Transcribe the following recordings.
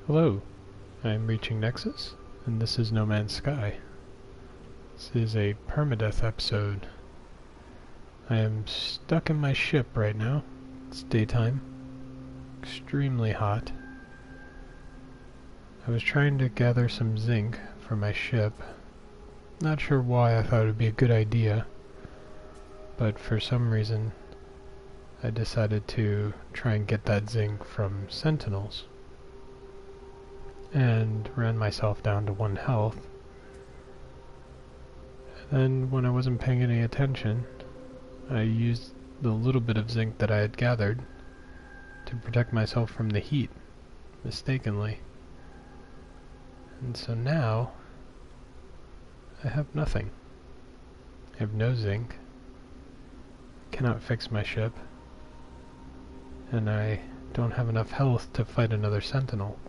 Hello, I am reaching Nexus, and this is No Man's Sky. This is a Permadeath episode. I am stuck in my ship right now. It's daytime. Extremely hot. I was trying to gather some zinc for my ship. Not sure why I thought it would be a good idea, but for some reason I decided to try and get that zinc from sentinels. And ran myself down to 1 health. And then when I wasn't paying any attention, I used the little bit of zinc that I had gathered to protect myself from the heat, mistakenly. And so now, I have nothing. I have no zinc, cannot fix my ship, and I don't have enough health to fight another sentinel.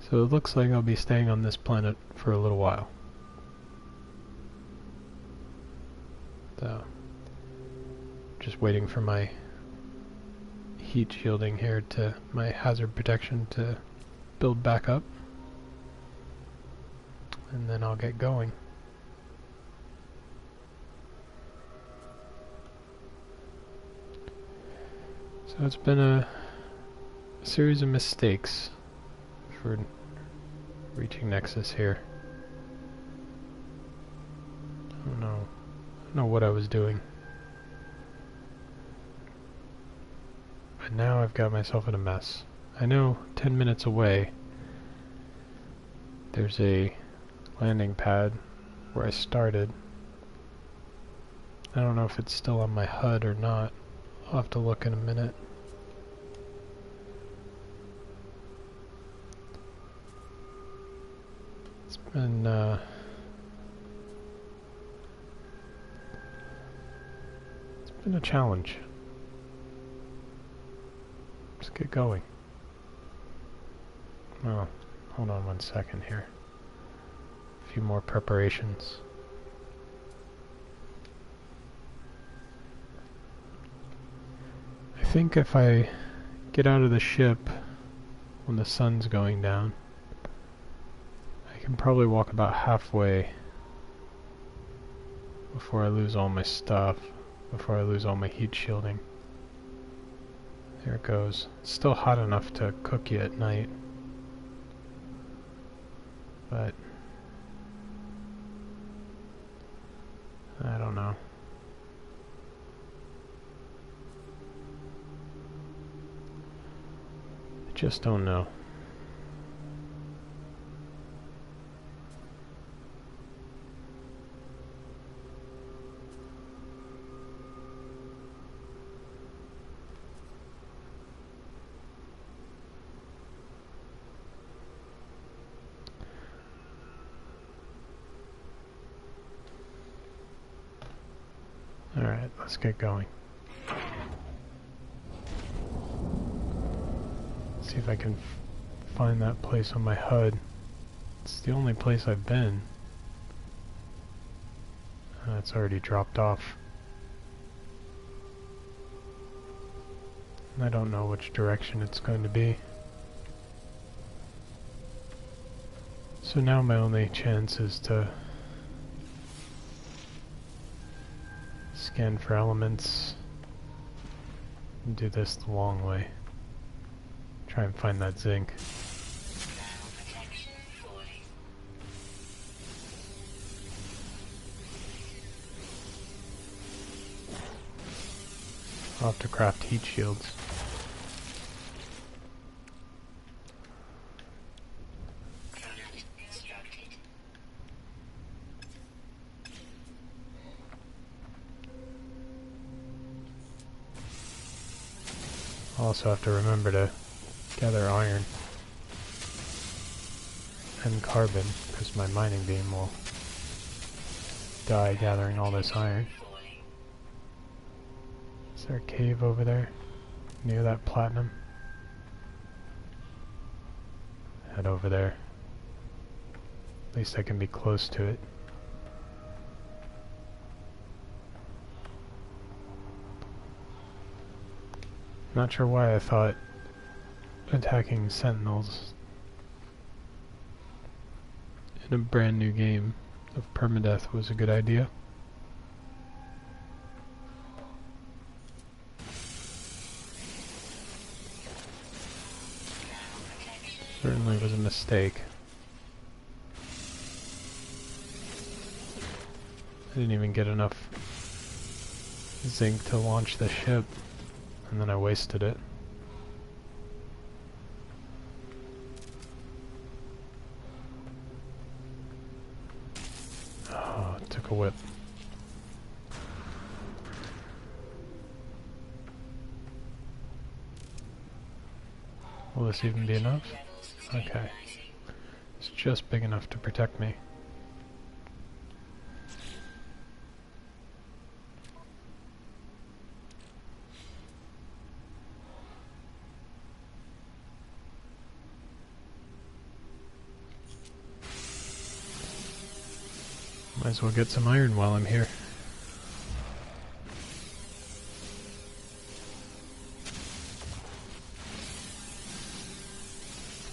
So it looks like I'll be staying on this planet for a little while. So, just waiting for my heat shielding here to, my hazard protection to build back up. And then I'll get going. So it's been a series of mistakes for reaching Nexus here. I don't know what I was doing. But now I've got myself in a mess. I know 10 minutes away there's a landing pad where I started. I don't know if it's still on my HUD or not. I'll have to look in a minute. It's been a challenge. Let's get going. Oh, hold on 1 second here. A few more preparations. I think if I get out of the ship when the sun's going down, I can probably walk about halfway before I lose all my stuff, before I lose all my heat shielding. There it goes. It's still hot enough to cook you at night, but I don't know. I just don't know. Alright, let's get going. See if I can find that place on my HUD. It's the only place I've been. It's already dropped off. I don't know which direction it's going to be. So now my only chance is to scan for elements and do this the long way. Try and find that zinc. I'll have to craft heat shields. I'll also have to remember to gather iron and carbon, because my mining beam will die gathering all this iron. Is there a cave over there near that platinum? Head over there. At least I can be close to it. Not sure why I thought attacking sentinels in a brand new game of Permadeath was a good idea. Certainly was a mistake. I didn't even get enough zinc to launch the ship, and then I wasted it. Oh, it took a whip. Will this even be enough? Okay. It's just big enough to protect me. Might as well get some iron while I'm here.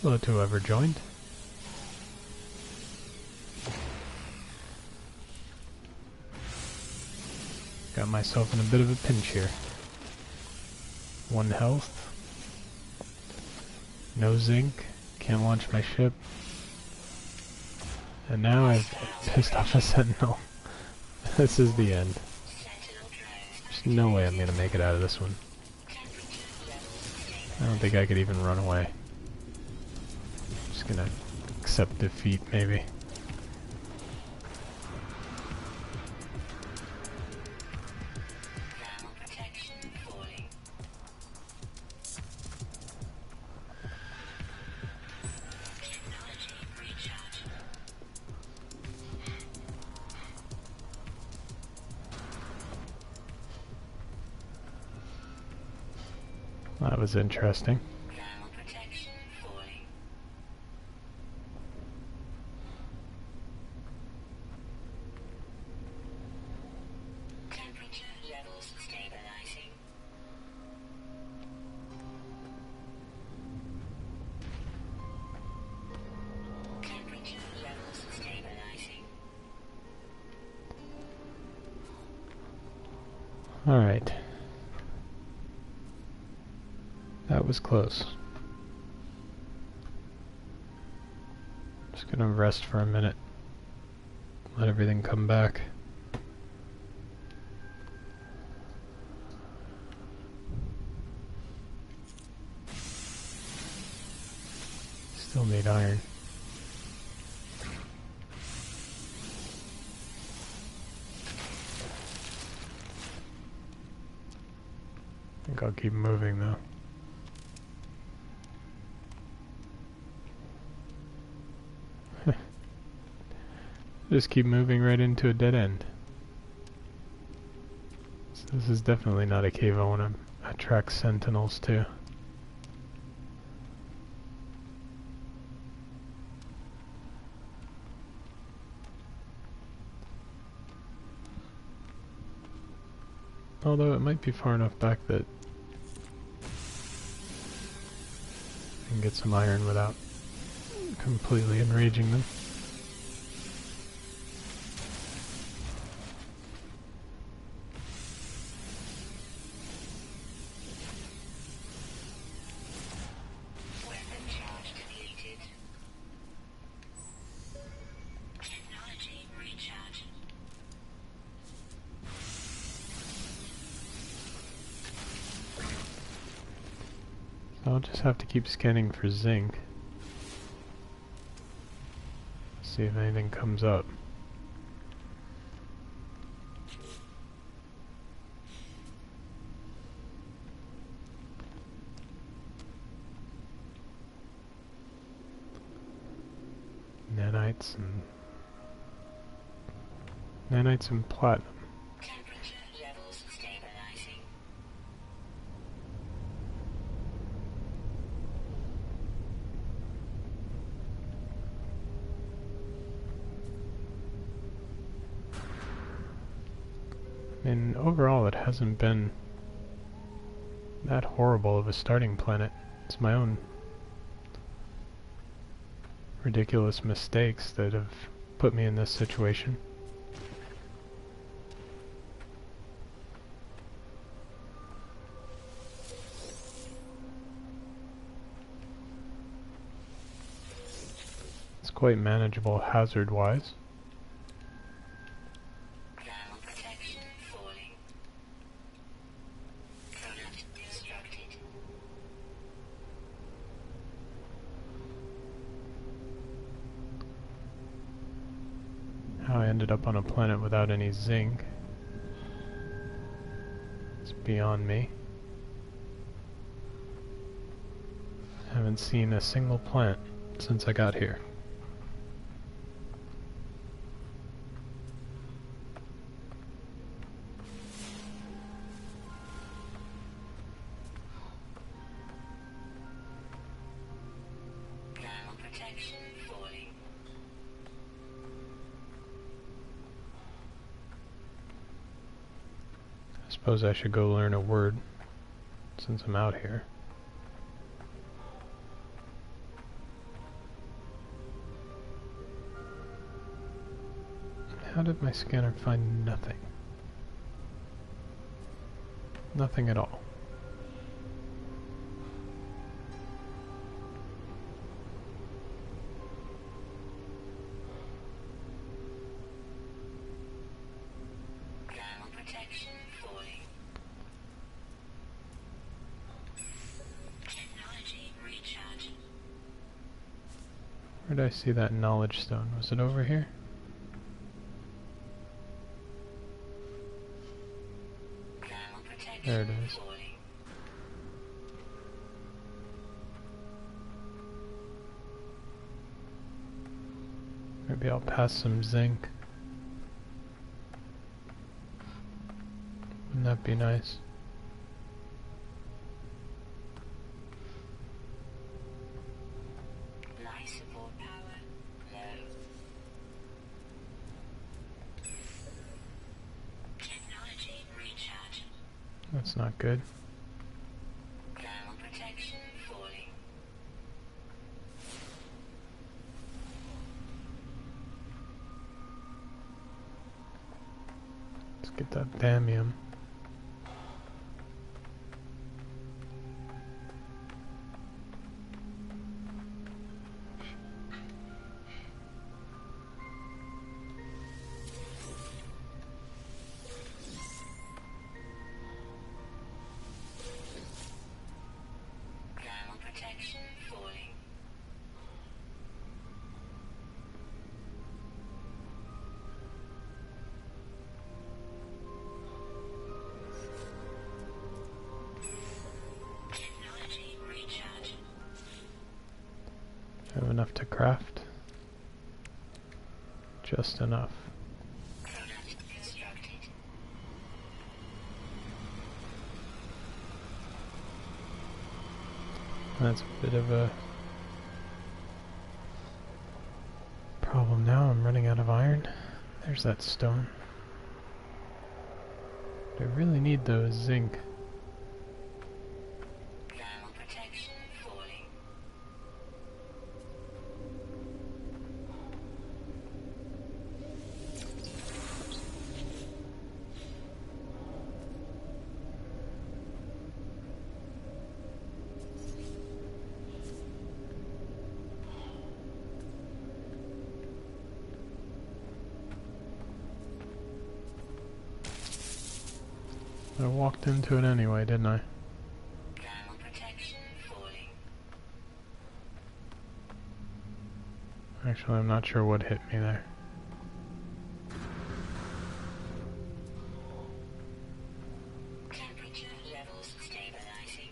Hello to whoever joined. Got myself in a bit of a pinch here. 1 health. No zinc. Can't launch my ship. And now I've pissed off a sentinel. This is the end. There's no way I'm gonna make it out of this one. I don't think I could even run away. Just gonna accept defeat, maybe. That was interesting. All right. That was close. Just gonna rest for a minute. Let everything come back. Still need iron. I think I'll keep moving though. Just keep moving right into a dead end. So this is definitely not a cave I want to attract sentinels to. Although it might be far enough back that I can get some iron without completely enraging them. I'll just have to keep scanning for zinc. See if anything comes up. Nanites and platinum. And overall it hasn't been that horrible of a starting planet. It's my own ridiculous mistakes that have put me in this situation. It's quite manageable hazard-wise. How I ended up on a planet without any zinc, it's beyond me. I haven't seen a single plant since I got here. I suppose I should go learn a word since I'm out here. How did my scanner find nothing? Nothing at all. Where did I see that knowledge stone? Was it over here? There it is. Maybe I'll pass some zinc. Wouldn't that be nice? That's not good. Let's get that thallium. I have enough to craft. Just enough. That's a bit of a problem now. I'm running out of iron. There's that stone. I really need those zinc. I walked into it anyway, didn't I? Actually, I'm not sure what hit me there. Temperature levels stabilizing.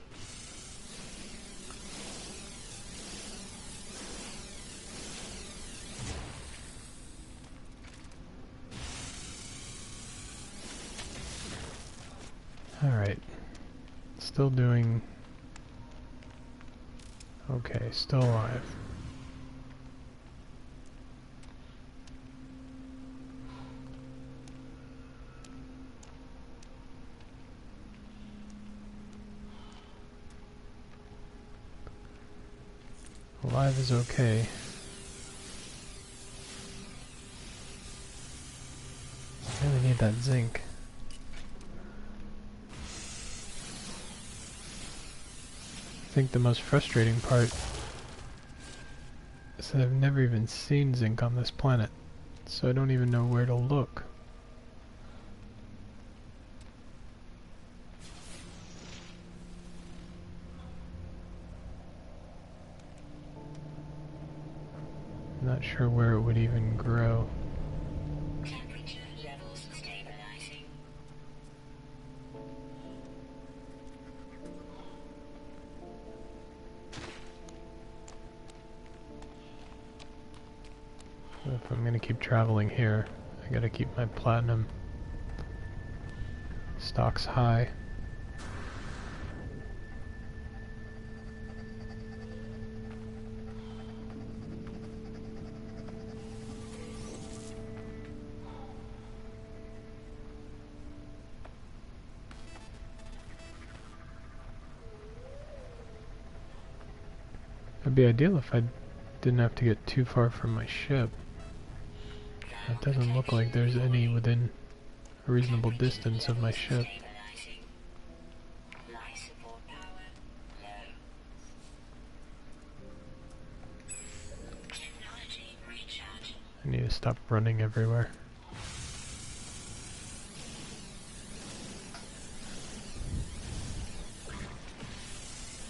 Alright. Still doing okay, still alive. Alive is okay. need that zinc. I think the most frustrating part is that I've never even seen zinc on this planet, so I don't even know where to look. I'm not sure where it would even grow. Temperature levels stabilizing. If I'm gonna keep traveling here, I gotta keep my platinum stocks high. It'd be ideal if I didn't have to get too far from my ship. It doesn't look like there's any within a reasonable distance of my ship. Stabilizing. Life support power low. Technology recharge. I need to stop running everywhere.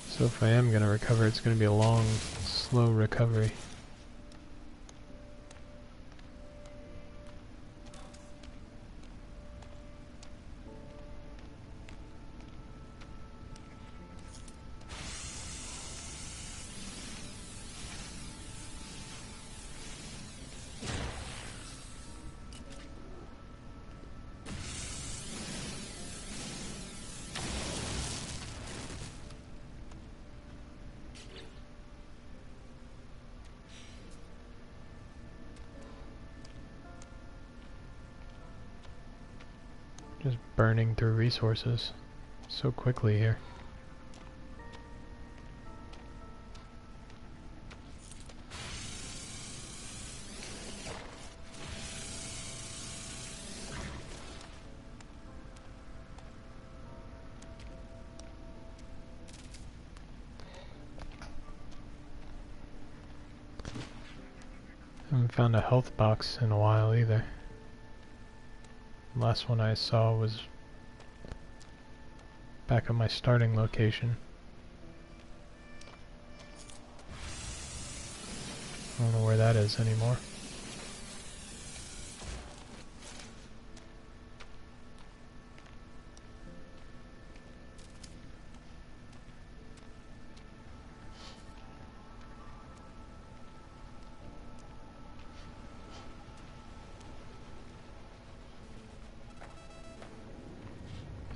So if I am gonna recover, it's gonna be a long, slow recovery. Just burning through resources so quickly here. Haven't found a health box in a while either. Last one I saw was back at my starting location. I don't know where that is anymore.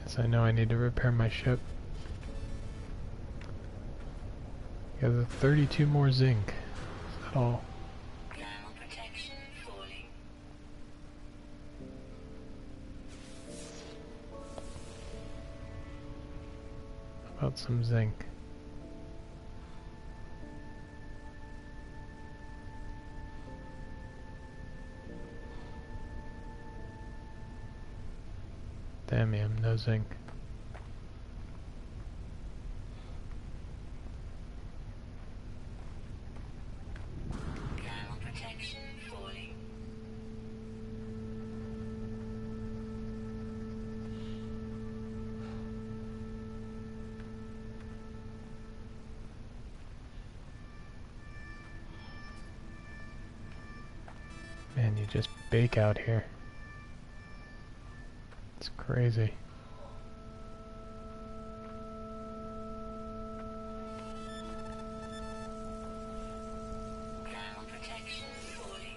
Yes, I know I need to repair my ship. Got 32 more zinc. Is that all? Thermal protection falling. How about some zinc? Damn, no zinc. Thermal protection falling. Man, you just bake out here. It's crazy. Thermal protection falling.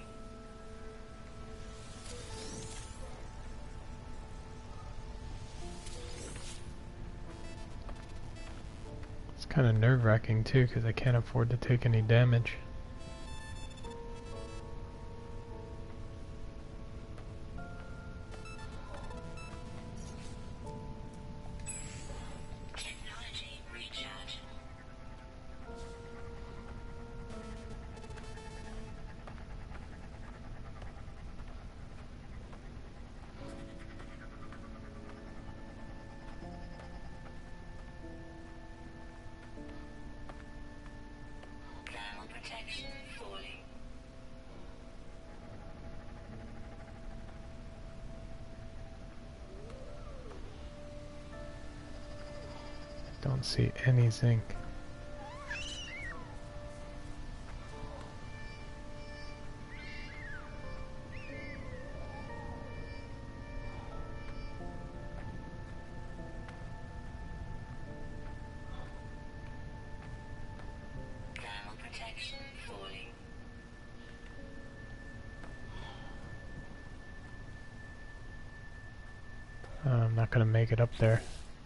It's kind of nerve-wracking too, because I can't afford to take any damage. Technology recharge. don't see any zinc. Thermal protection falling. I'm not gonna make it up there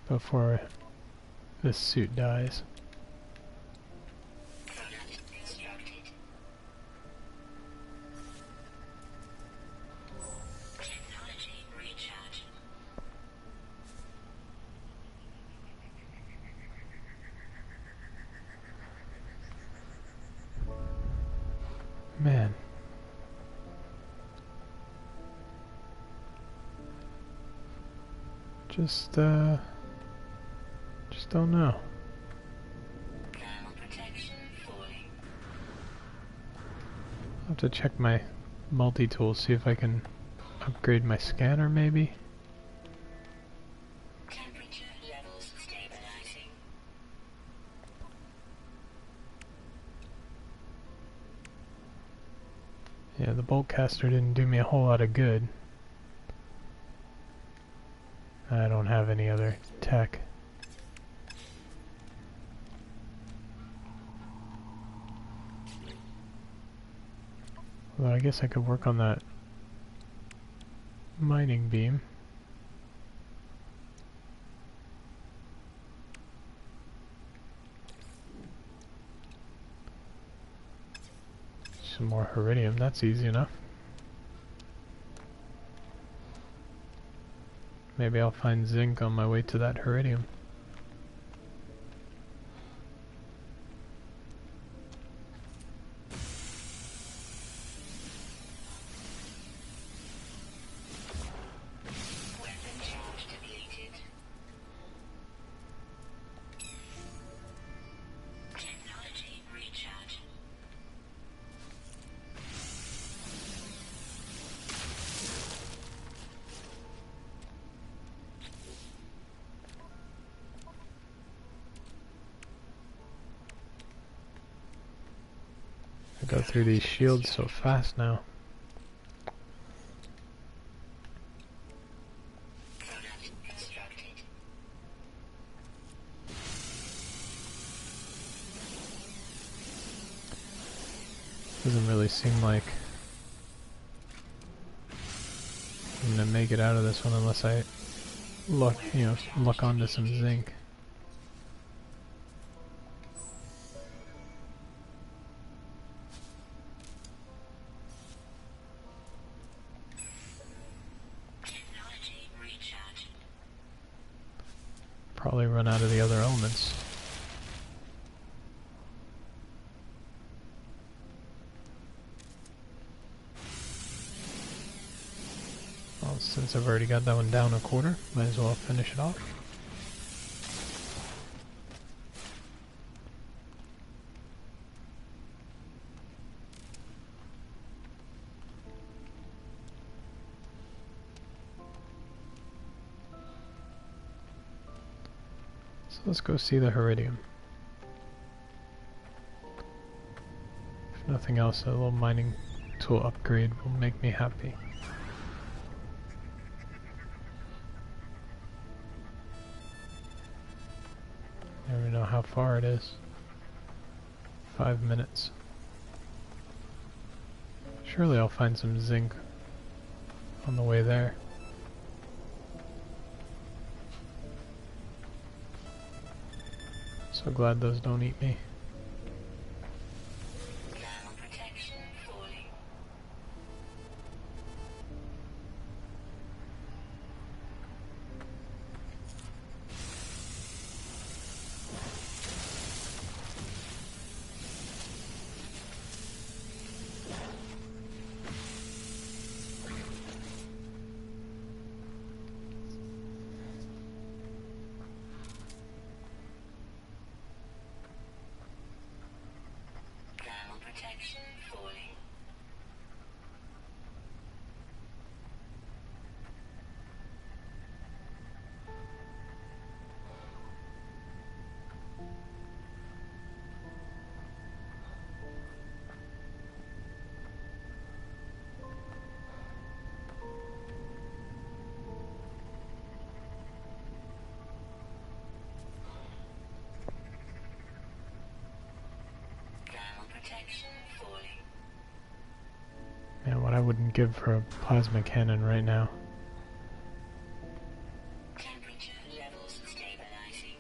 before this suit dies. Product constructed. Technology recharge. Man. Just don't know. Thermal protection falling. I'll have to check my multi-tool, see if I can upgrade my scanner maybe. Temperature levels stabilizing. Yeah, the bolt caster didn't do me a whole lot of good. I don't have any other tech. Well, I guess I could work on that mining beam. Some more iridium, that's easy enough. Maybe I'll find zinc on my way to that iridium. Weapon charge depleted. Technology recharge. I go through these shields so fast now. Product constructed. Doesn't really seem like I'm gonna make it out of this one unless I look onto some zinc. Technology recharge. Probably run out of the other elements. Well, since I've already got that one down a quarter, might as well finish it off. So let's go see the iridium. If nothing else, a little mining tool upgrade will make me happy. Never know how far it is. 5 minutes. Surely I'll find some zinc on the way there. So glad those don't eat me. Thermal protection falling. wouldn't give for a plasma cannon right now. Temperature levels stabilizing.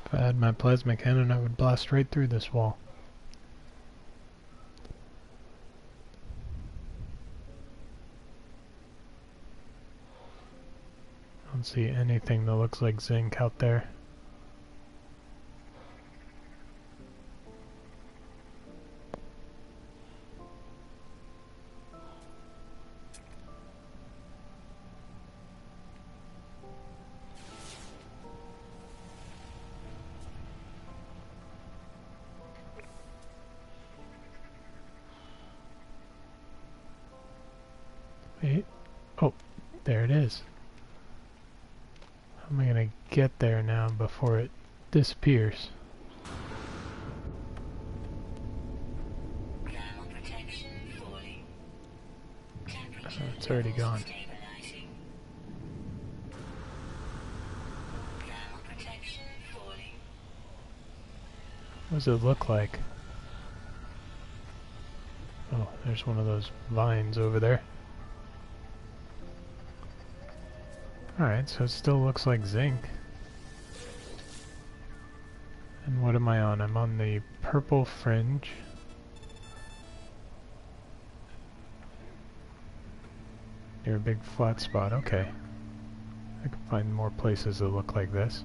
If I had my plasma cannon, I would blast right through this wall. I don't see anything that looks like zinc out there. Wait. Oh, there it is. How am I gonna get there now before it disappears? Thermal protection falling. Temperature It's already gone. stabilizing. Thermal protection falling. What does it look like? Oh, there's one of those vines over there. Alright, so it still looks like zinc. And what am I on? I'm on the purple fringe. Near a big flat spot, okay. I can find more places that look like this.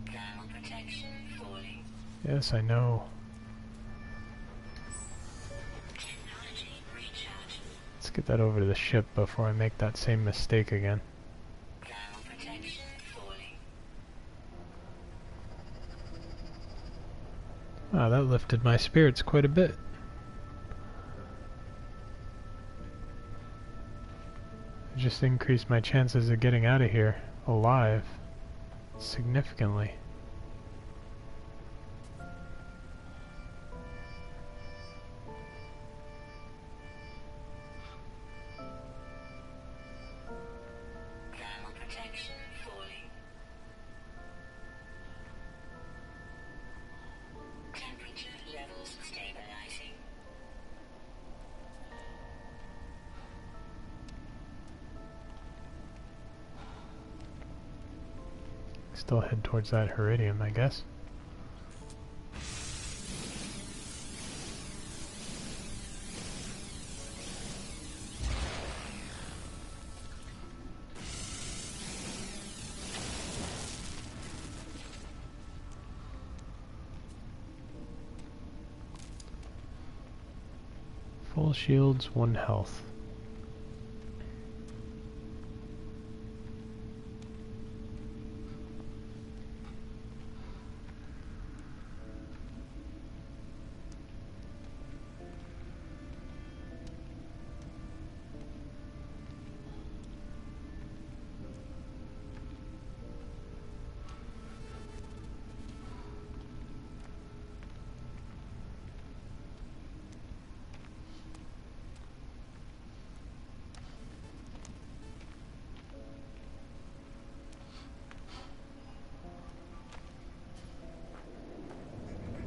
Thermal protection falling. Yes, I know. Technology recharge. Let's get that over to the ship before I make that same mistake again. Thermal protection falling. Wow, that lifted my spirits quite a bit. It just increased my chances of getting out of here alive significantly. Thermal protection falling. Temperature levels stabilizing. Still head towards that Iridium, I guess. Full shields, 1 health.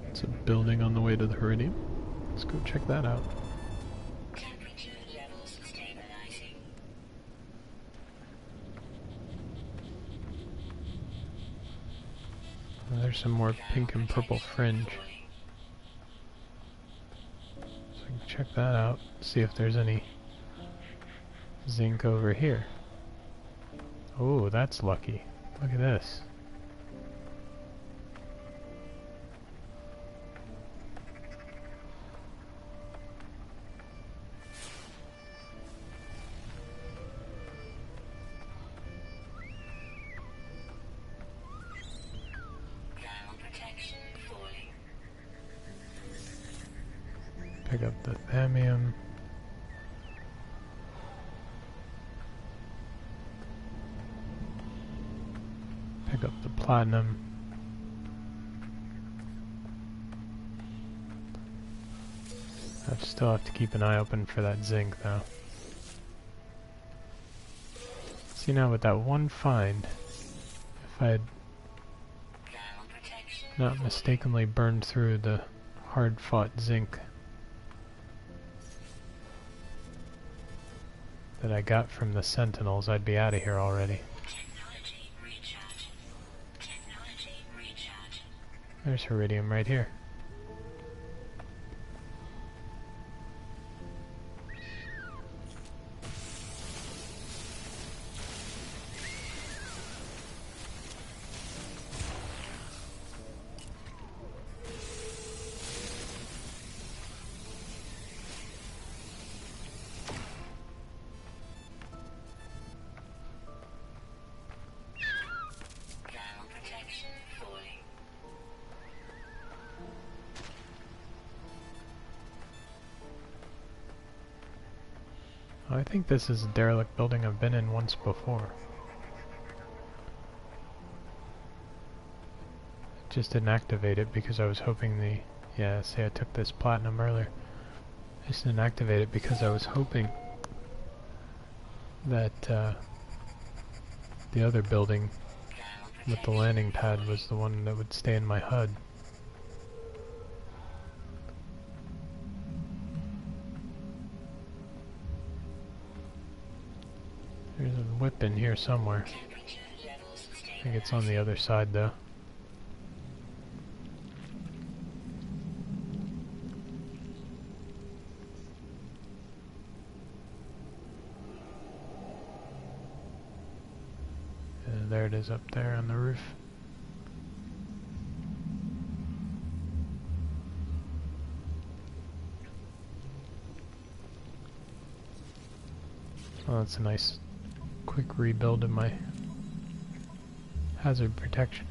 It's a building on the way to the Iridium. Let's go check that out. Temperature levels stabilizing. There's some more pink and purple fringe. So I can check that out, see if there's any zinc over here. Oh, that's lucky. Look at this. Thermal protection falling. Pick up the thamium. Pick up the platinum. I still have to keep an eye open for that zinc though. See now with that one find, if I had not mistakenly burned through the hard-fought zinc that I got from the sentinels, I'd be out of here already. There's iridium right here. I think this is a derelict building I've been in once before. Just didn't activate it because I was hoping the... Yeah, see I took this platinum earlier. Just didn't activate it because I was hoping that the other building with the landing pad was the one that would stay in my HUD. There's a whip in here somewhere. I think it's on the other side though. There it is up there on the roof. Oh, that's a nice quick rebuild of my hazard protection.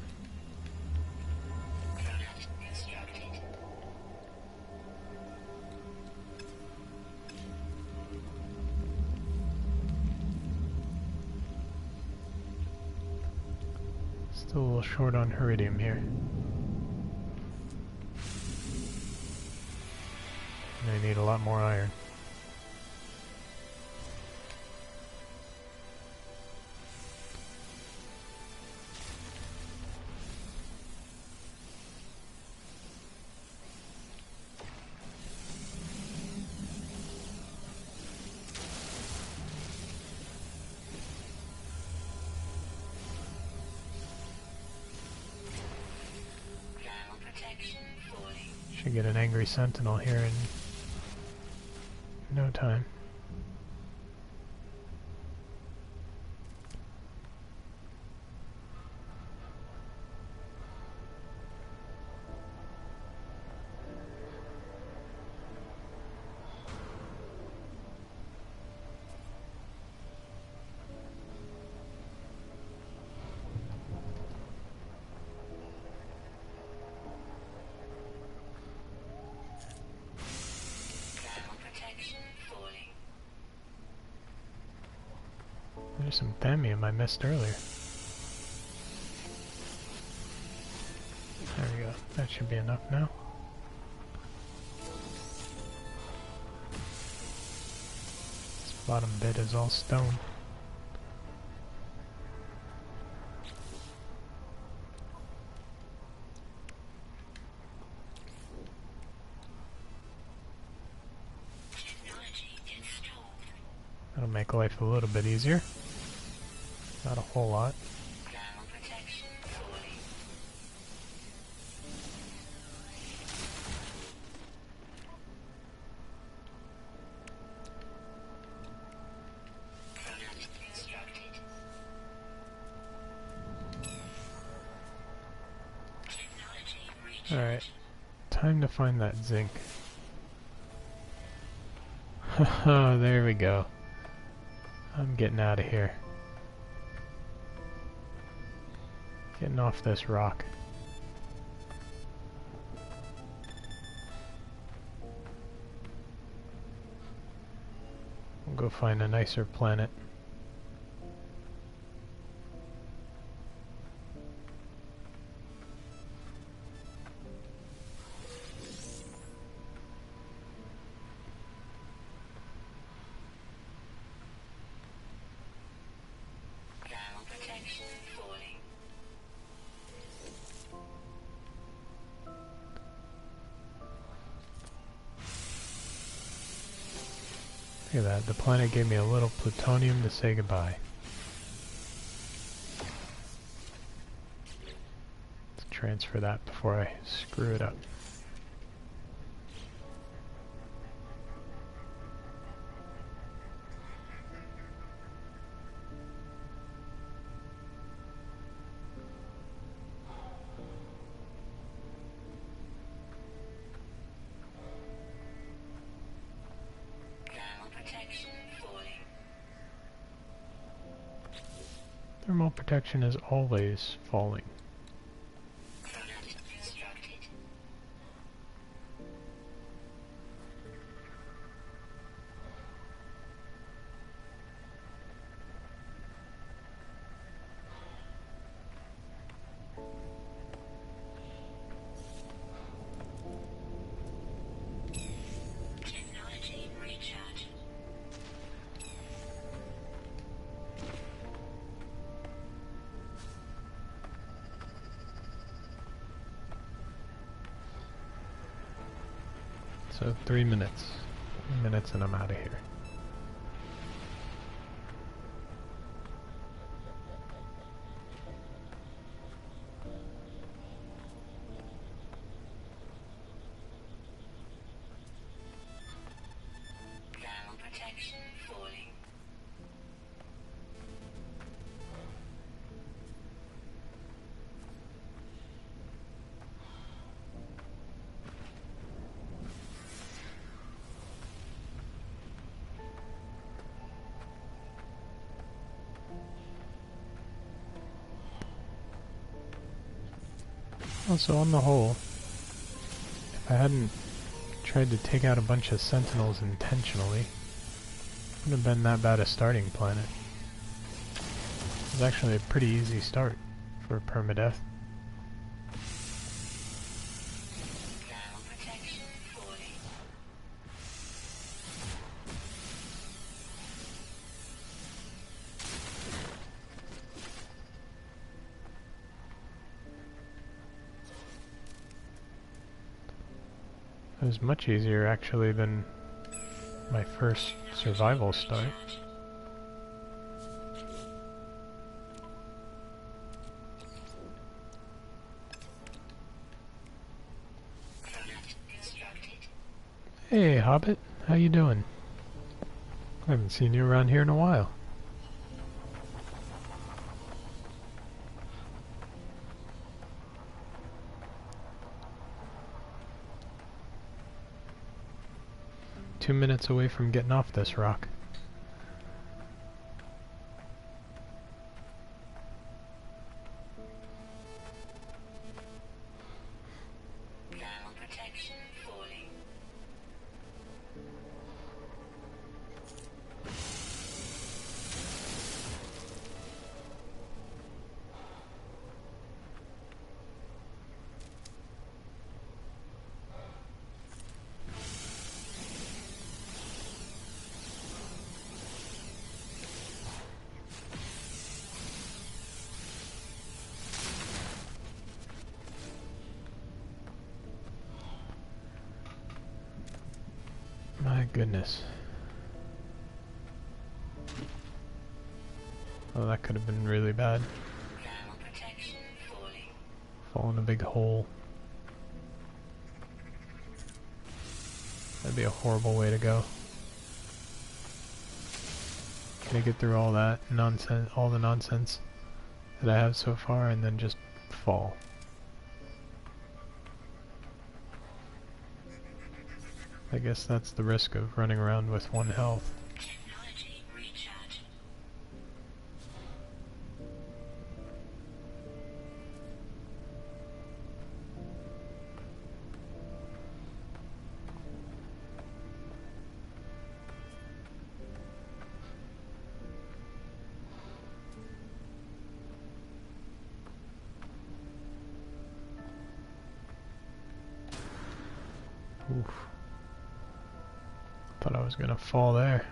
Still a little short on iridium here. And I need a lot more iron. Should get an angry sentinel here in no time. There's some thammium I missed earlier. There we go. That should be enough now. This bottom bit is all stone. That'll make life a little bit easier. Not a whole lot. Alright, time to find that zinc. Haha, there we go. I'm getting out of here. Getting off this rock. We'll go find a nicer planet. Look at that, the planet gave me a little plutonium to say goodbye. Let's transfer that before I screw it up. Thermal protection is always falling. Technology recharge. So 3 minutes. 3 minutes and I'm out of here. Thermal protection falling. Also, on the whole, if I hadn't tried to take out a bunch of sentinels intentionally, it wouldn't have been that bad a starting planet. It was actually a pretty easy start for permadeath. Thermal protection falling. It was much easier actually than my first survival start. Product constructed. Hey Hobbit, how you doing? I haven't seen you around here in a while. Two minutes away from getting off this rock. Thermal protection falling. My goodness. Oh, that could have been really bad. Thermal protection falling. Fall in a big hole. That'd be a horrible way to go. Can I get through all that nonsense, all the nonsense that I have so far, and then just fall? I guess that's the risk of running around with one health. Technology recharge. Oof. Thought I was gonna fall there.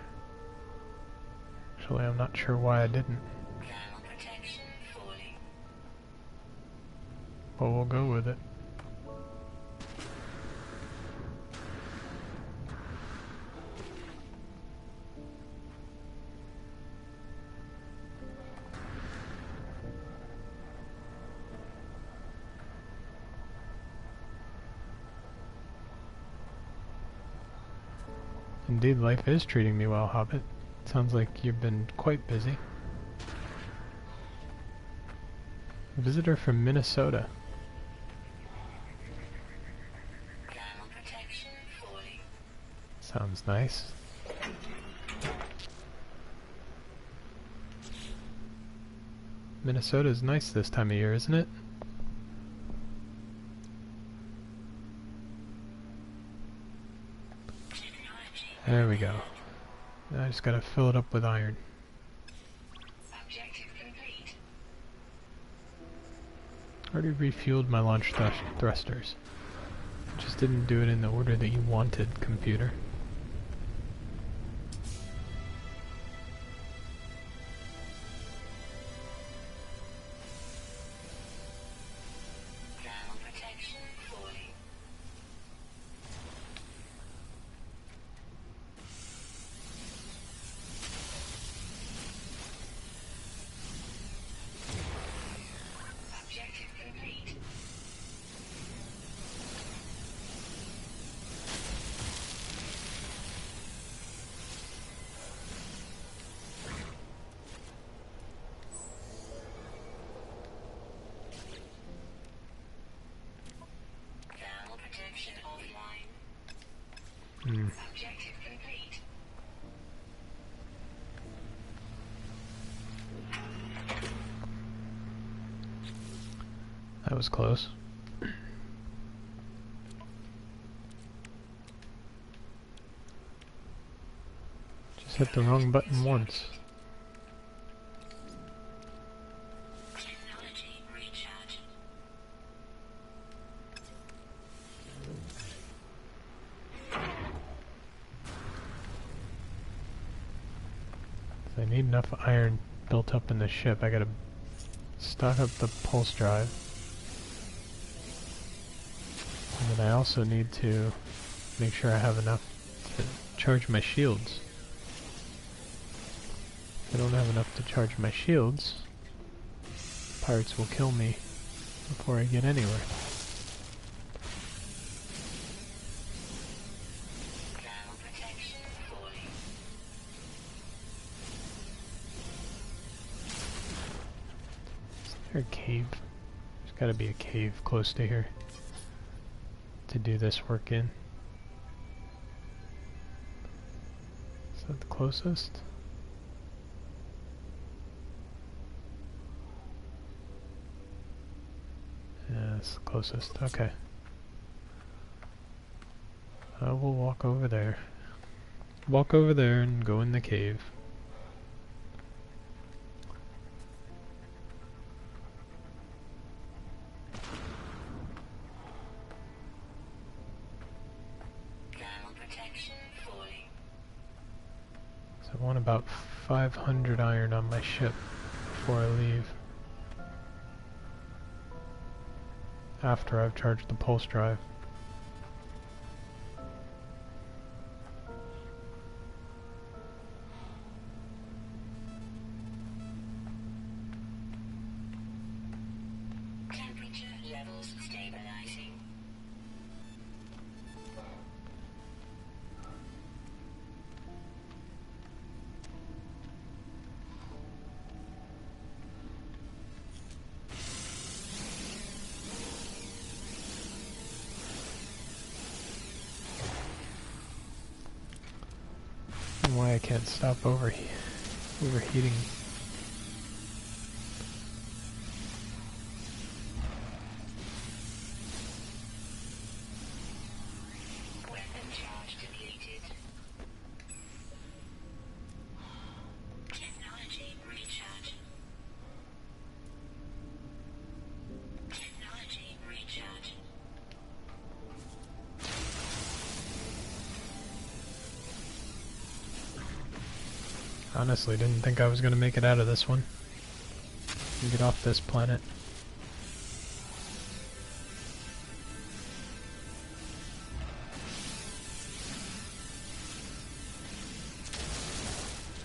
Actually, I'm not sure why I didn't. Thermal protection falling. But we'll go with it. Indeed, life is treating me well, Hobbit. Sounds like you've been quite busy. Visitor from Minnesota. Thermal protection falling. Sounds nice. Minnesota's nice this time of year, isn't it? There we go. Now I just gotta fill it up with iron. Objective complete. Already refueled my launch thrusters. Just didn't do it in the order that you wanted, computer. Thermal protection falling. Objective complete. Thermal protection offline. Objective complete. That was close. Just hit the wrong button once. Technology recharge. I need enough iron built up in the ship. I gotta stock up the pulse drive. And then I also need to make sure I have enough to charge my shields. If I don't have enough to charge my shields, pirates will kill me before I get anywhere. Thermal protection falling. Is there a cave? There's gotta be a cave close to here to do this work in. Is that the closest? Yeah, it's the closest. Okay. I will walk over there. Walk over there and go in the cave. Thermal protection falling. So I want about 500 iron on my ship before I leave. After I've charged the pulse drive. Temperature levels stabilizing. And why I can't stop overheating. Weapon charge depleted. Technology recharge. Technology recharge. Honestly, didn't think I was gonna make it out of this one. Get off this planet.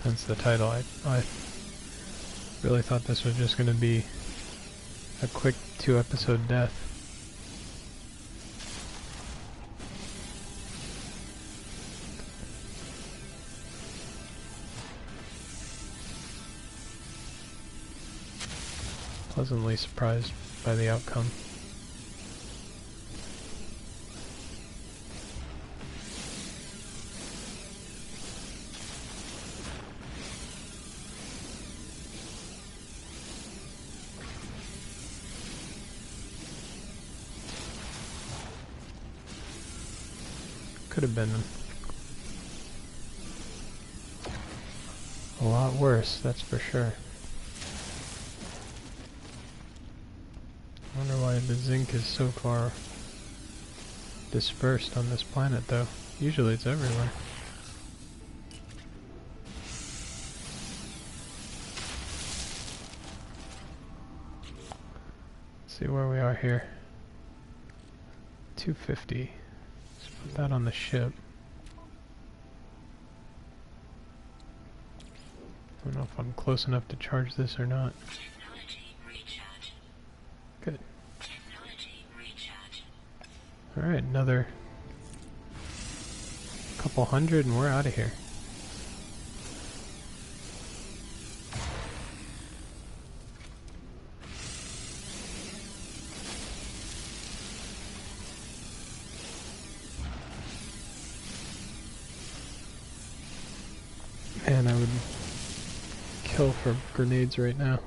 Hence the title. I really thought this was just gonna be a quick 2-episode death. pleasantly surprised by the outcome. Could have been a lot worse, that's for sure. I wonder why the zinc is so far dispersed on this planet, though. Usually it's everywhere. Let's see where we are here. 250. Let's put that on the ship. I don't know if I'm close enough to charge this or not. Technology recharge. Good. Technology recharge. Alright, another couple hundred and we're out of here. Man, I would kill for grenades right now.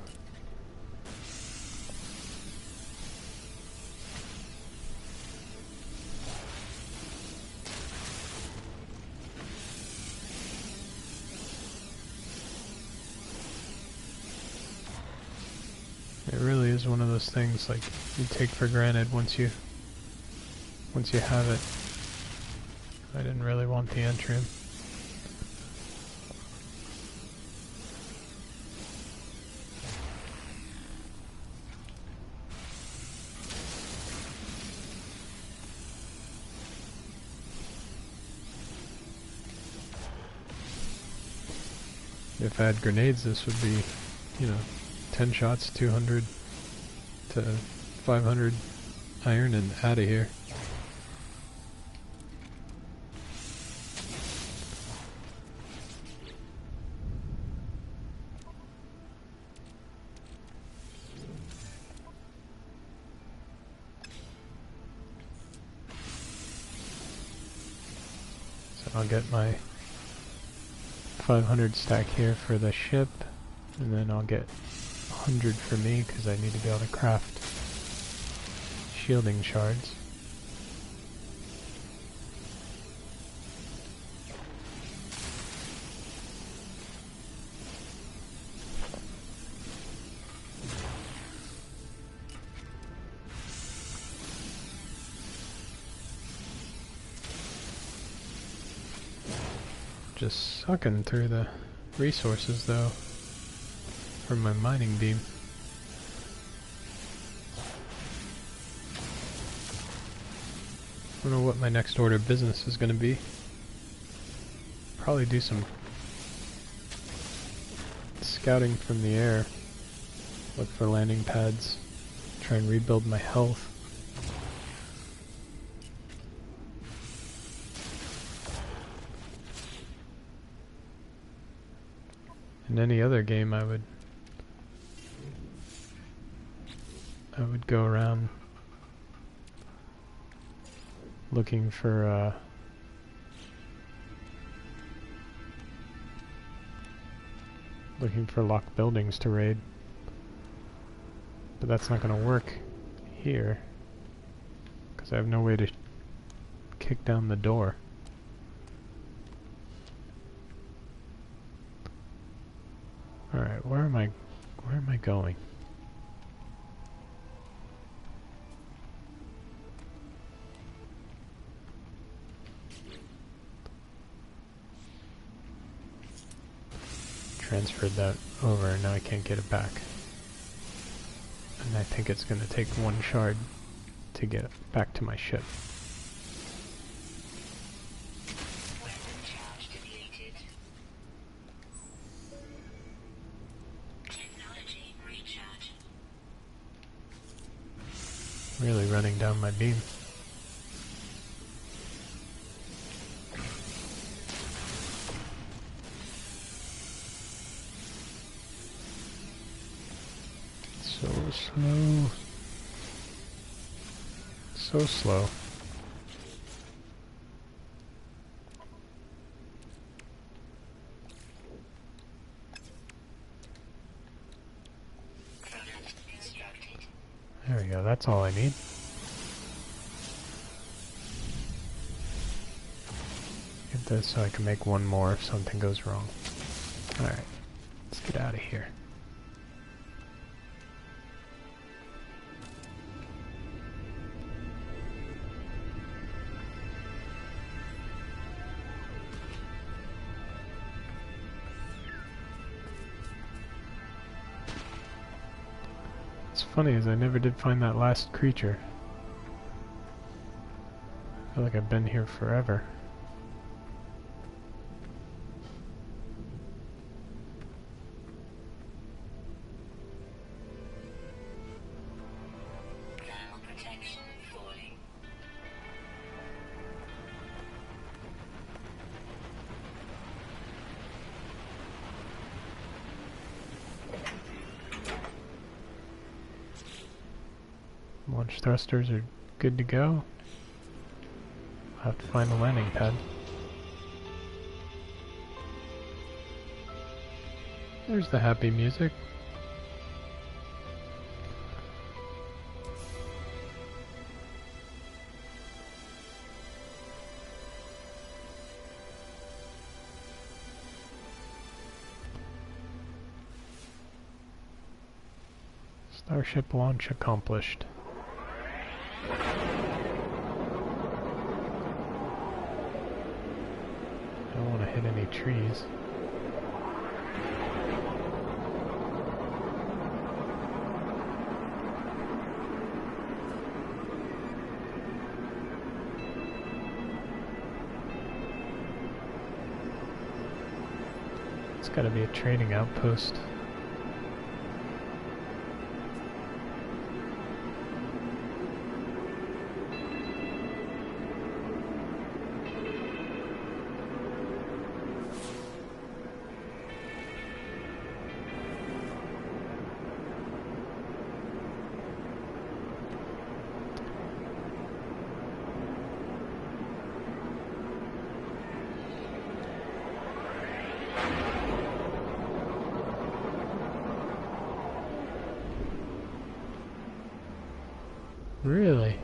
It really is one of those things like you take for granted once you have it. I didn't really want the Entrium. If I had grenades, this would be, 10 shots, 200 to 500 iron and out of here. So I'll get my 500 stack here for the ship, and then I'll get 100 for me because I need to be able to craft shielding shards. Just sucking through the resources though from my mining beam. I don't know what my next order of business is going to be. Probably do some scouting from the air, look for landing pads, try and rebuild my health. In any other game I would go around looking for locked buildings to raid. But that's not going to work here because I have no way to kick down the door. Alright, where am I going? Transferred that over and now I can't get it back. And I think it's going to take one shard to get it back to my ship. Weapon charge depleted. Technology recharge. Really running down my beam. So slow. So slow. There we go, that's all I need. Get this so I can make one more if something goes wrong. Alright, let's get out of here. What's funny is I never did find that last creature. I feel like I've been here forever. Thermal protection falling. Launch thrusters are good to go. I'll have to find a landing pad. There's the happy music. Starship launch accomplished. I don't want to hit any trees. It's gotta be a trading outpost. Really?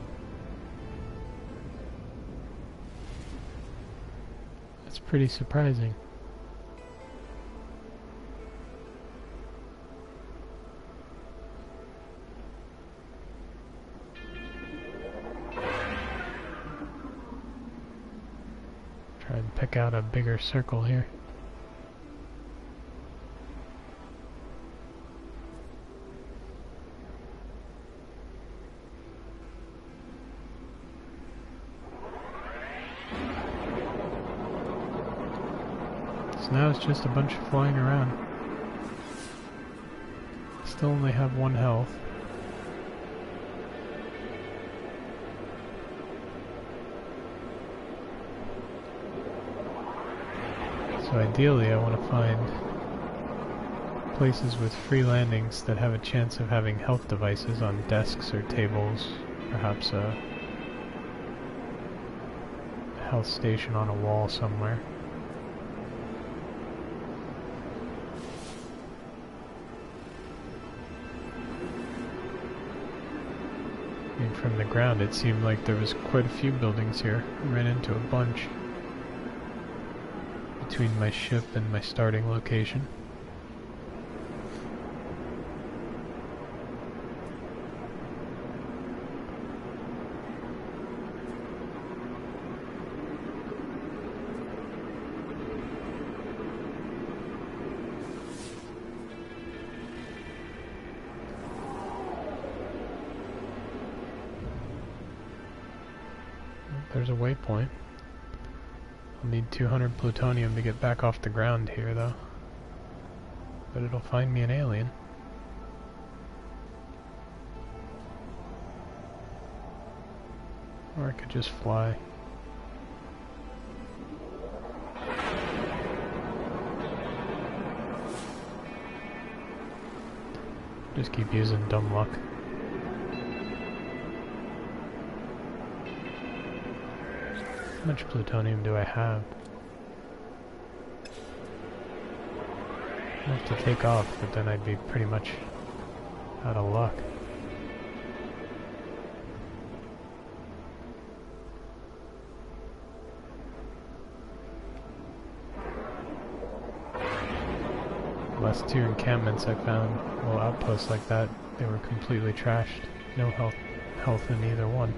That's pretty surprising. Try and pick out a bigger circle here. So now it's just a bunch of flying around. Still only have 1 health. So ideally I want to find places with free landings that have a chance of having health devices on desks or tables, perhaps a health station on a wall somewhere. I mean, from the ground it seemed like there was quite a few buildings here. I ran into a bunch between my ship and my starting location. There's a waypoint. I'll need 200 plutonium to get back off the ground here, though. But it'll find me an alien. Or I could just fly. Just keep using dumb luck. How much plutonium do I have? I have to take off, but then I'd be pretty much out of luck. Last two encampments I found, well, outposts like that, they were completely trashed. No health in either one.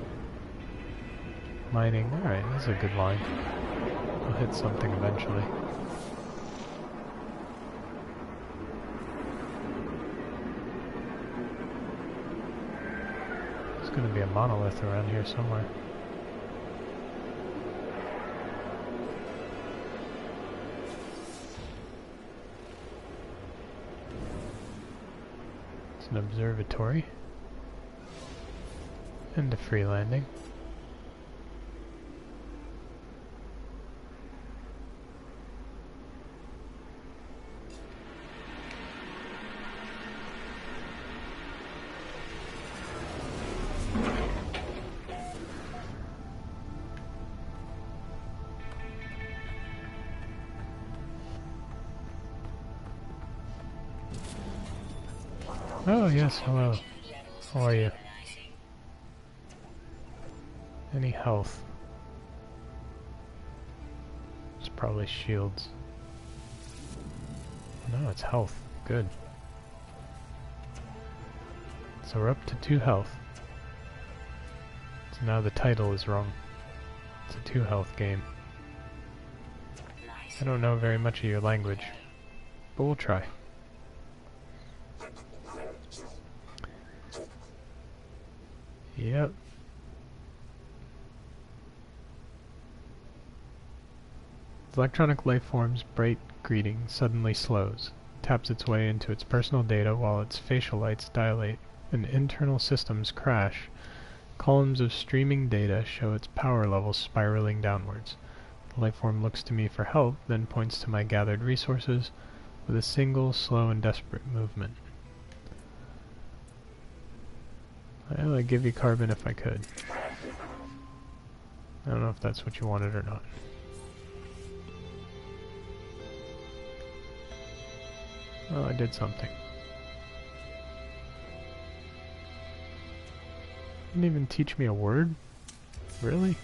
Mining, alright, this is a good line. I'll hit something eventually. There's gonna be a monolith around here somewhere. It's an observatory. And a free landing. Oh yes, hello. How are you? Any health? It's probably shields. No, it's health. Good. So we're up to 2 health. So now the title is wrong. It's a 2 health game. I don't know very much of your language, but we'll try. Yep. Electronic life form's bright greeting suddenly slows, taps its way into its personal data while its facial lights dilate and internal systems crash. Columns of streaming data show its power levels spiraling downwards. The life form looks to me for help, then points to my gathered resources with a single, slow and desperate movement. Well, I'd give you carbon if I could. I don't know if that's what you wanted or not. Well, I did something. Didn't even teach me a word? Really?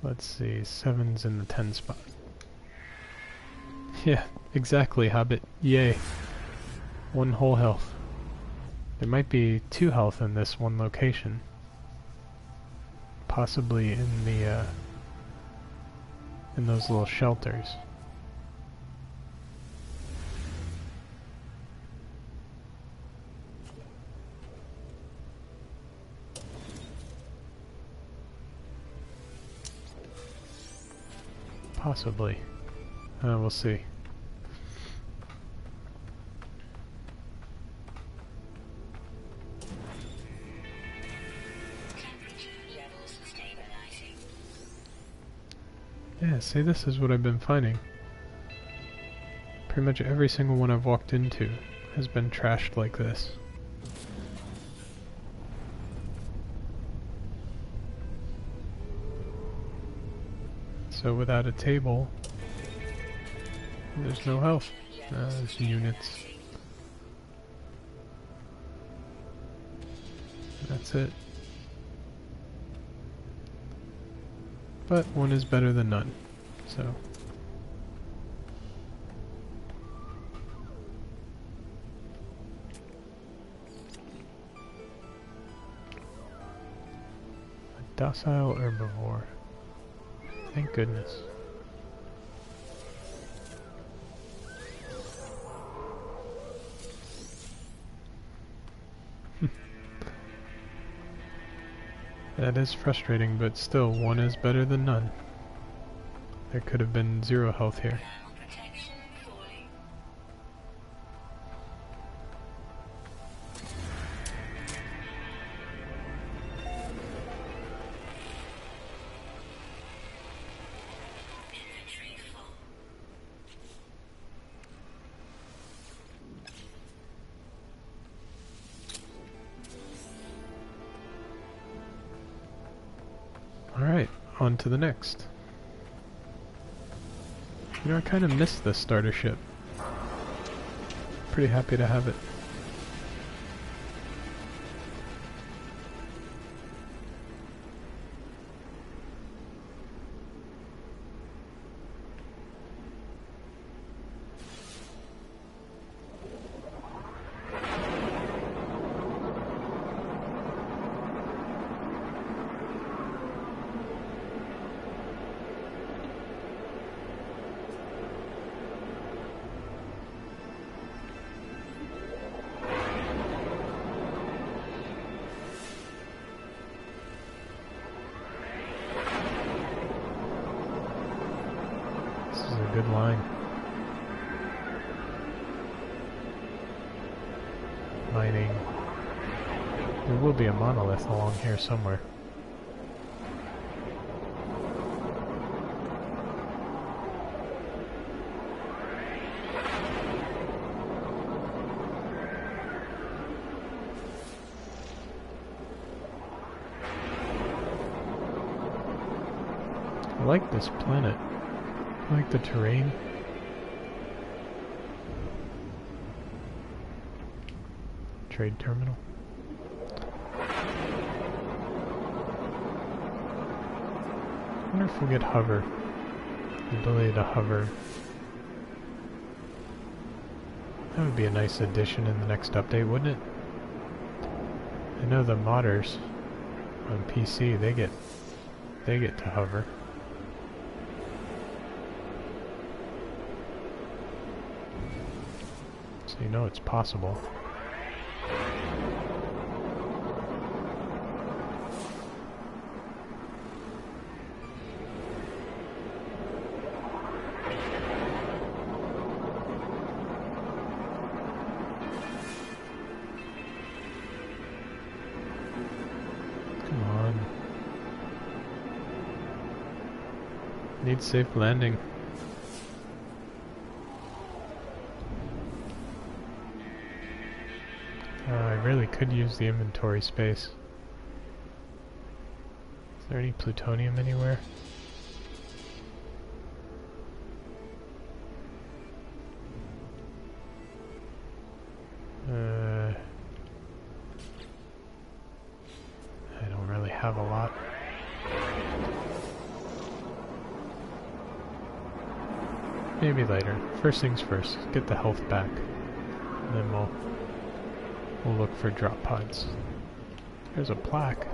Let's see, 7's in the 10 spot. Yeah, exactly, Hobbit. Yay. 1 whole health. There might be 2 health in this one location. Possibly in the, in those little shelters. Possibly. We'll see. Yeah, see, this is what I've been finding. Pretty much every single one I've walked into has been trashed like this. So without a table, there's no health. There's units. That's it. But one is better than none, so. A docile herbivore. Thank goodness. That is frustrating, but still, one is better than none. There could have been 0 health here. on to the next. You know, I kind of missed this starter ship. Pretty happy to have it. This is a good line. Mining. There will be a monolith along here somewhere. I like this planet. I like the terrain. Trade terminal. I wonder if we'll get hover. The ability to hover. That would be a nice addition in the next update, wouldn't it? I know the modders on PC, they get to hover. So you know it's possible. Come on. Need safe landing. I really could use the inventory space. Is there any plutonium anywhere? I don't really have a lot. Maybe later. First things first, get the health back. And then we'll look for drop pods. There's a plaque.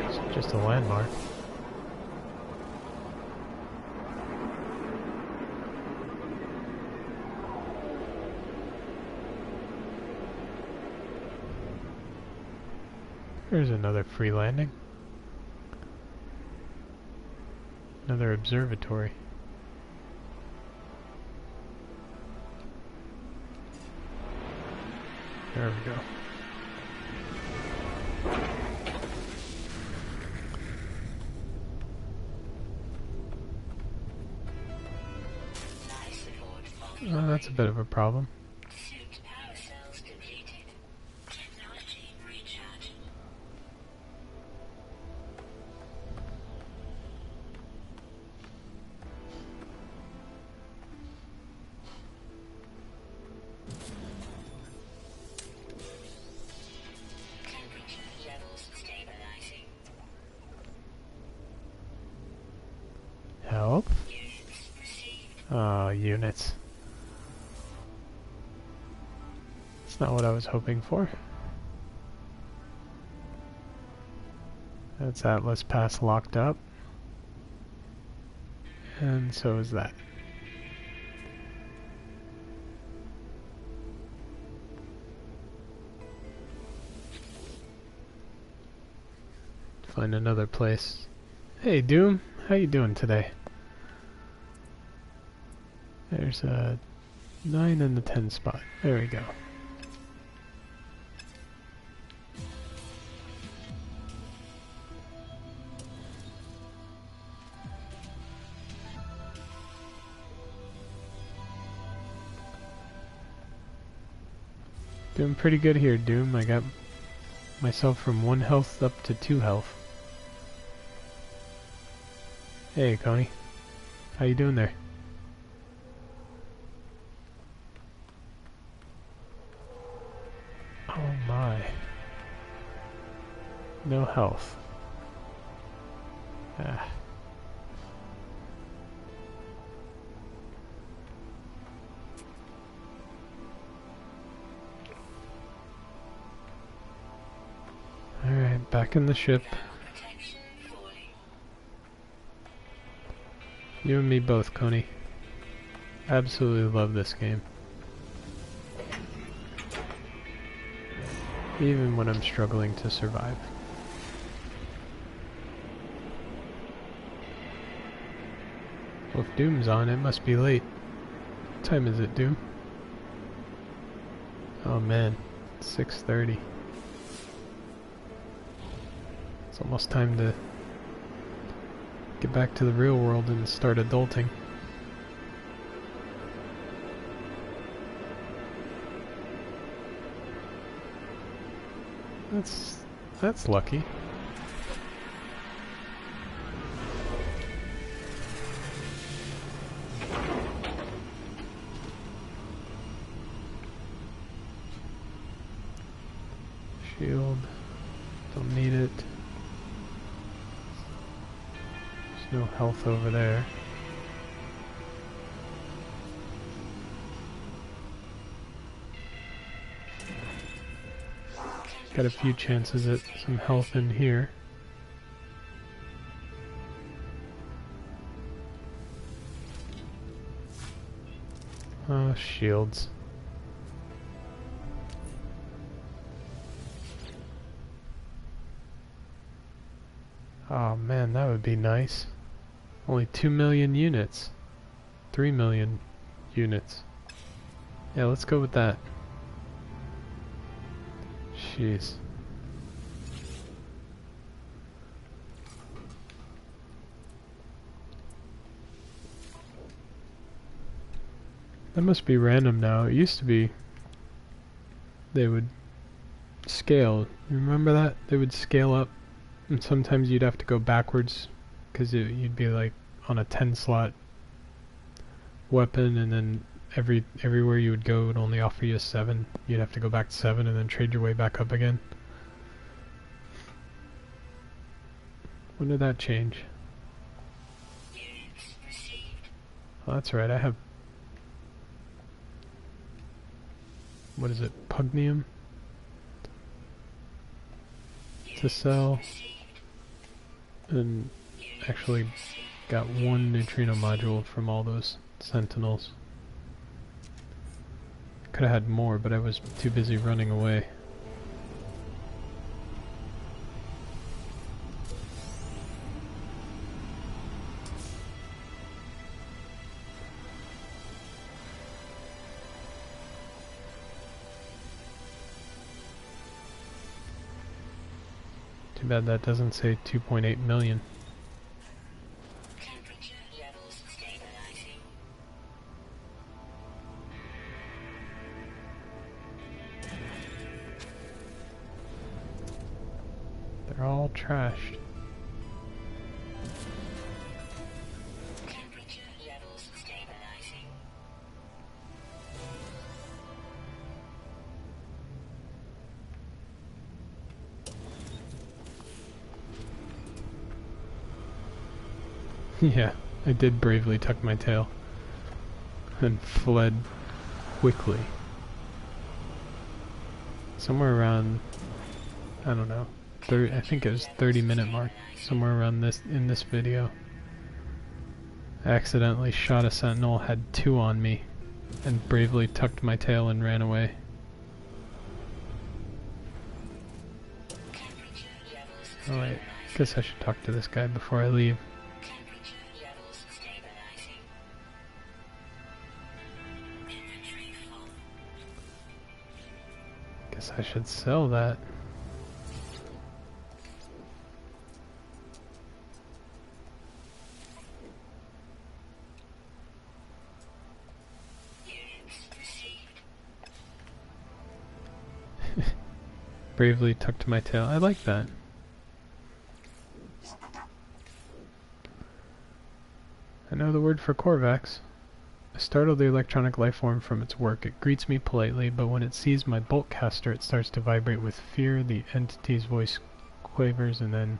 It's just a landmark. There's another free landing. Another observatory. There we go. Well, that's a bit of a problem. Suit power cells depleted. Technology recharge. Temperature levels stabilizing. Help? Units received. Ah, units. That's not what I was hoping for. That's Atlas Pass locked up. And so is that. Find another place. Hey Doom, how you doing today? There's a 9 in the 10 spot. There we go. Doing pretty good here, Doom. I got myself from 1 health up to 2 health. Hey, Connie. How you doing there? Oh my. No health. Ah. Alright, back in the ship. Protection falling. You and me both, Coney. Absolutely love this game. Even when I'm struggling to survive. Well, if Doom's on, it must be late. What time is it, Doom? Oh man, it's 6:30. It's almost time to get back to the real world and start adulting. That's lucky. Shield. Don't need it. There's no health over there. Got a few chances at some health in here. Oh, shields. Oh man, that would be nice. Only 2 million units. 3 million units. Yeah, let's go with that. Jeez. That must be random now. It used to be they would scale. You remember that? They would scale up, and sometimes you'd have to go backwards because you'd be like on a 10 slot weapon, and then everywhere you would go would only offer you a 7. You'd have to go back to 7 and then trade your way back up again. When did that change? Units received. Oh, that's right, I have... What is it? Pugnium? To sell. And actually got 1 neutrino module from all those sentinels. Could have had more, but I was too busy running away. Too bad that doesn't say 2.8 million. Temperature levels stabilizing. They're all trashed. Temperature levels stabilizing. Yeah, I did bravely tuck my tail and fled quickly. Somewhere around, I don't know, I think it was 30-minute mark, somewhere around in this video. I accidentally shot a sentinel, had 2 on me, and bravely tucked my tail and ran away. Temperature levels Oh wait, stabilizing. guess I should talk to this guy before I leave. Temperature levels stabilizing. Inventory full. Guess I should sell that. Units received. Bravely tucked my tail. I like that. I know the word for Korvax. I startle the electronic lifeform from its work. It greets me politely, but when it sees my bolt caster, it starts to vibrate with fear. The entity's voice quavers, and then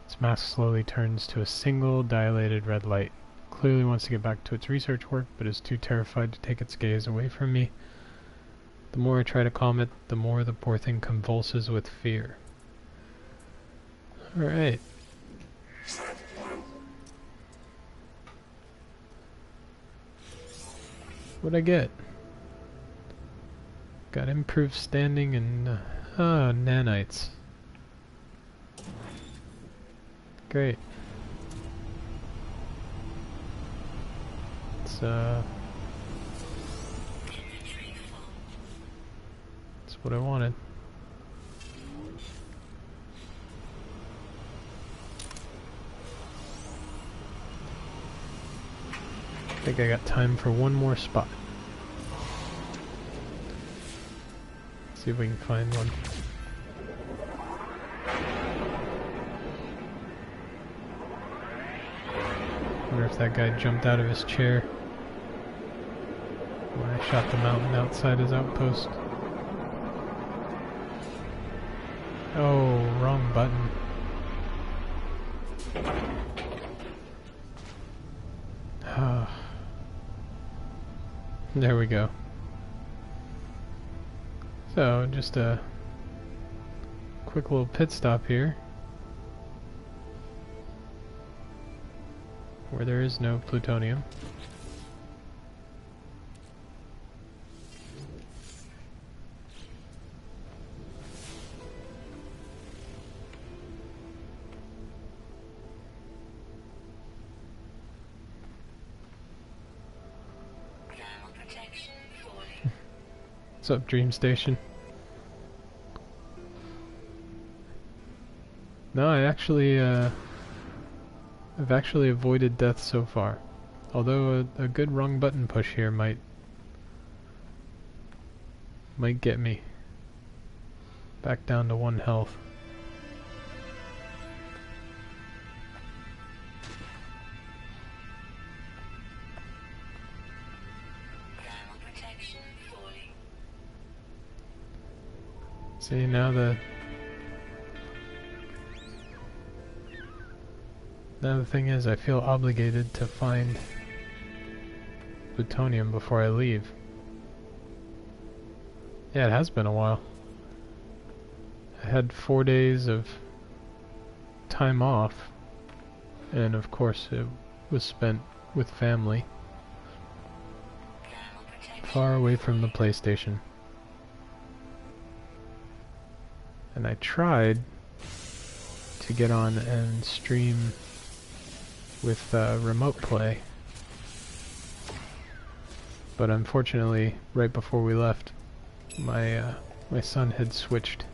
its mask slowly turns to a single dilated red light. Clearly wants to get back to its research work, but is too terrified to take its gaze away from me. The more I try to calm it, the more the poor thing convulses with fear. Alright. What'd I get? Got improved standing and nanites. Great. It's that's what I wanted. I think I got time for one more spot. See if we can find one. Wonder if that guy jumped out of his chair when I shot the mountain outside his outpost. Oh, wrong button. There we go. So, just a quick little pit stop here, where there is no plutonium. What's up, Dream Station? No, I've actually avoided death so far. Although a good wrong button push here might get me back down to 1 health. See, now the thing is, I feel obligated to find plutonium before I leave. Yeah, it has been a while. I had 4 days of time off, and of course it was spent with family, far away from the PlayStation. And I tried to get on and stream with remote play, but unfortunately, right before we left, my son had switched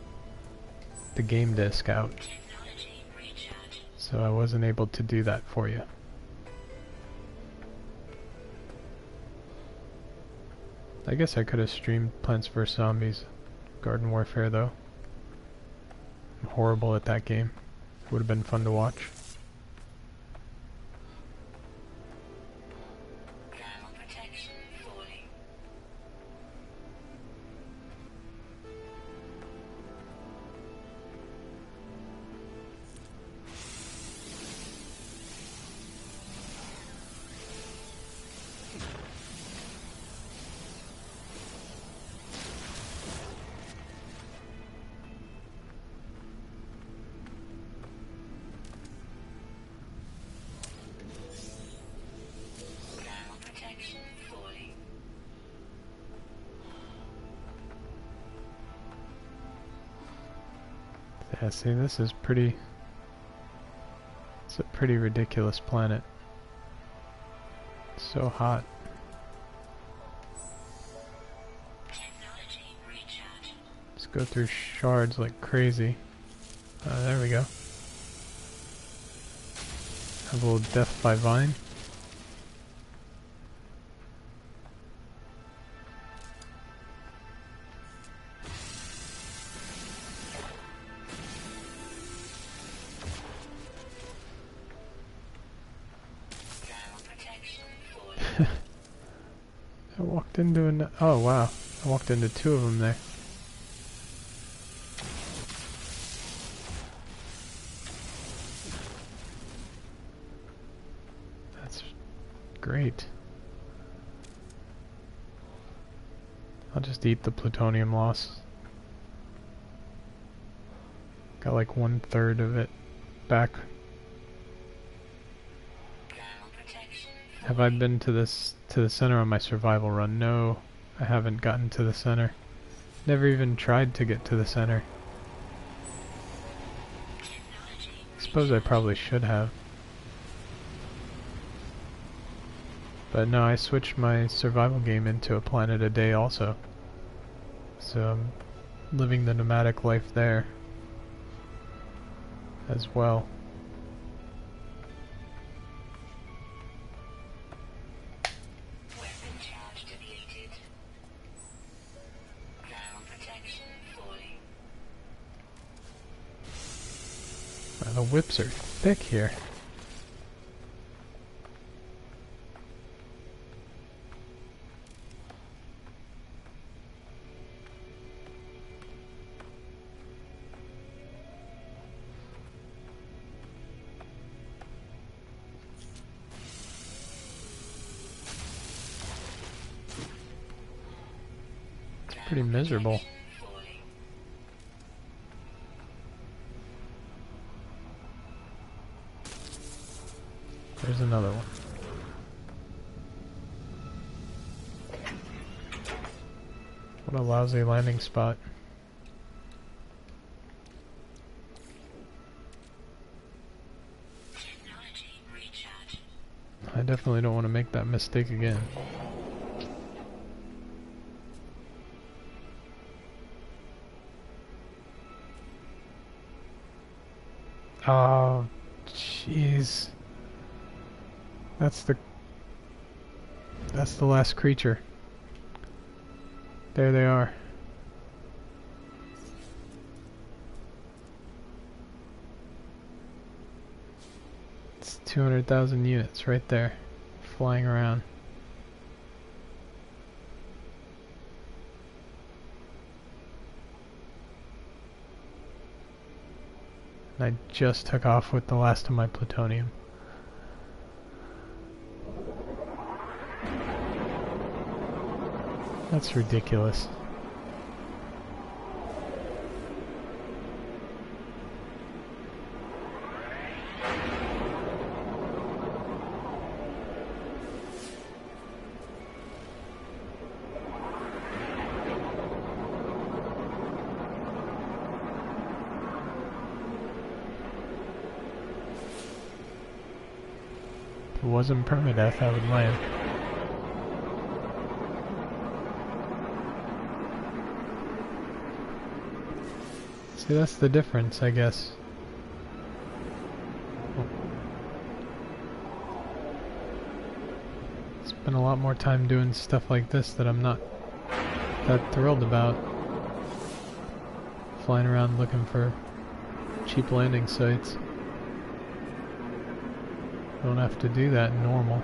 the game disc out, so I wasn't able to do that for you. I guess I could have streamed Plants vs. Zombies Garden Warfare though. I'm horrible at that game. Would have been fun to watch. Yeah, see, this is pretty... It's a pretty ridiculous planet. It's so hot. Let's go through shards like crazy. There we go. Have a little death by vine. I walked into an... Oh, wow. I walked into two of them there. That's great. I'll just eat the plutonium loss. Got like 1/3 of it back. Have I been to the center on my survival run? No, I haven't gotten to the center. Never even tried to get to the center. Suppose I probably should have. But no, I switched my survival game into a planet a day also. So I'm living the nomadic life there as well. Weapon charge depleted. Ground protection falling. Wow, the whips are thick here. Pretty miserable. There's another one. What a lousy landing spot. Technology recharge. I definitely don't want to make that mistake again. Oh, jeez. That's the last creature. There they are. It's 200,000 units right there, flying around. And I just took off with the last of my plutonium. That's ridiculous. If it wasn't permadeath, I would land. See, that's the difference, I guess. Spent a lot more time doing stuff like this that I'm not that thrilled about. Flying around looking for cheap landing sites. Don't have to do that in normal.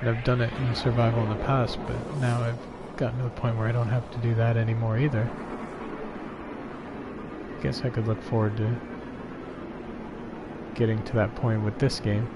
And I've done it in survival in the past, but now I've gotten to the point where I don't have to do that anymore either. Guess I could look forward to getting to that point with this game.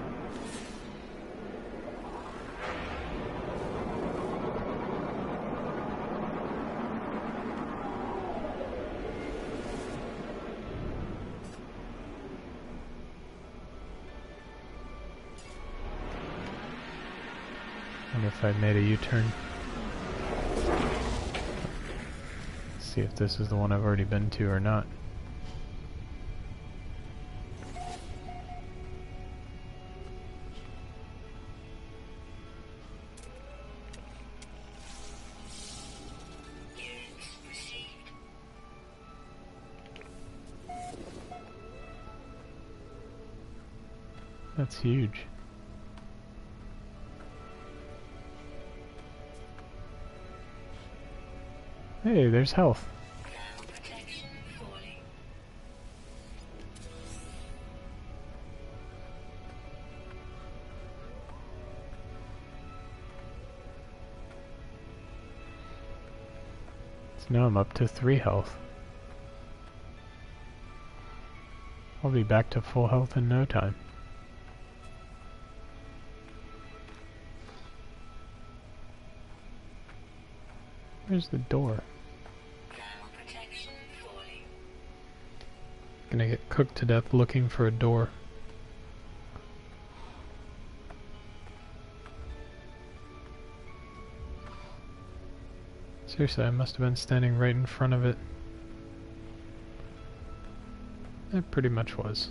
Wonder if I made a U-turn. See if this is the one I've already been to or not. Units received. That's huge. Hey, there's health. Ground protection falling. So now I'm up to 3 health. I'll be back to full health in no time. Where's the door? Thermal protection falling. Gonna get cooked to death looking for a door. Seriously, I must have been standing right in front of it. It pretty much was.